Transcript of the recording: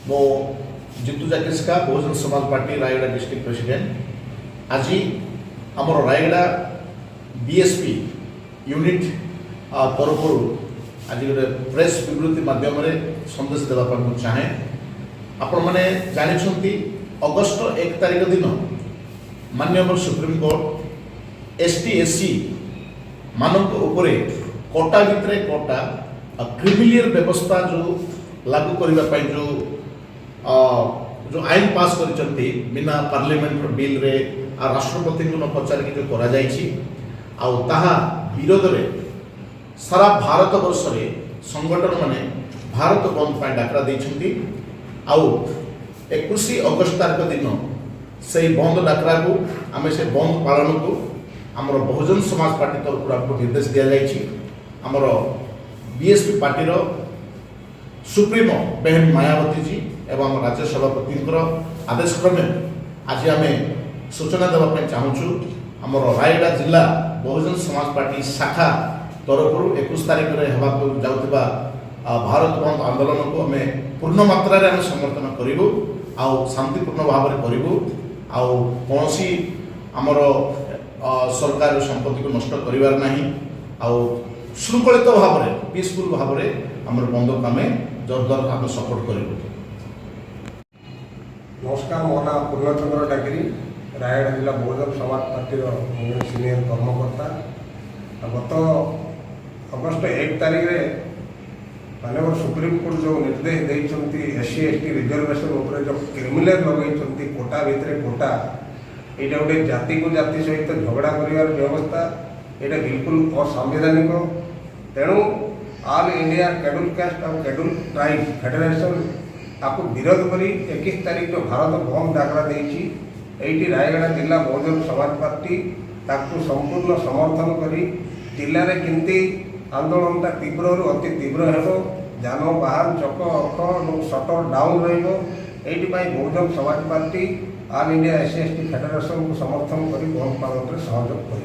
मो Jitu जाकेस्का Bahujan Samaj party Rayagada district president आज आमर रायगड़ा बीएसपी यूनिट तरफ आज गोटे प्रेस विवृत्ति माध्यम संदेश देवाई चाहे आपण मैंने जानी अगस्ट 1 तारिख दिन माननीय सुप्रीम कोर्ट एसटी एससी मानक उपरे कोटा भितर कोटा क्रिमिलियर व्यवस्था जो लागू करने जो आईन पास कर बिना पार्लियामेंट बिल रे आ राष्ट्रपति को न पचारिक जो करा जायछि आ ताहा विरोध रे सारा भारत वर्ष रे संगठन माने भारत बंद पर डाकरा देछंती आ 21 अगस्त तारिख दिन से बंद डाकरा को आमे से बंद पालन को आमर बहुजन समाज पार्टी तरफ आपको निर्देश दिया जायछि आमर बीएसपी पार्टी सुप्रीमो बहन मायावती जी एवं राज्य सभापति आदेश क्रमे आज आम सूचना देवाई चाहूँ आमर रायगड़ा जिला बहुजन समाज पार्टी शाखा तरफ 21 तारिख में जाऊा भारत बंद आंदोलन को आम पूर्ण मात्रा रे समर्थन करूँ शांतिपूर्ण भाव में करूँ कौन आमर सरकार संपत्ति को नष्ट करार ना श्रृंखलित भाव में पीसफुल भाव में आम बंद को आम जोरदार आम सपोर्ट करूँ। नमस्कार, मो ना पूर्णचंद्र डागिरी रायगड़ा जिला बहुजन समाज पार्टी सीनियर कर्मकर्ता। गत अगस्ट 1 तारिख माननीय सुप्रीम कोर्ट जो निर्देश देते एससी एसटी रिजर्वेशन उपर जो क्रिमिनल लगे कोटा भितर कोटा यहाँ गोटे जाति को जाति सहित झगड़ा कर व्यवस्था यहाँ बिल्कुल असंवैधानिक। तेणु ऑल इंडिया शेड्यूल कास्ट और शेड्यूल ट्राइब फेडरेशन आपको विरोध करी 21 तारिख जो भारत बंद डाकरा देती रायगड़ा जिला बहुजन समाज पार्टी ताकू संपूर्ण समर्थन करी जिले में केमती आंदोलन तीव्र अति तीव्र हो जानवाहन चक अख सटर डाउन रही Bahujan Samaj party all India SC ST federation को समर्थन कर बंद पालन सहयोग कर।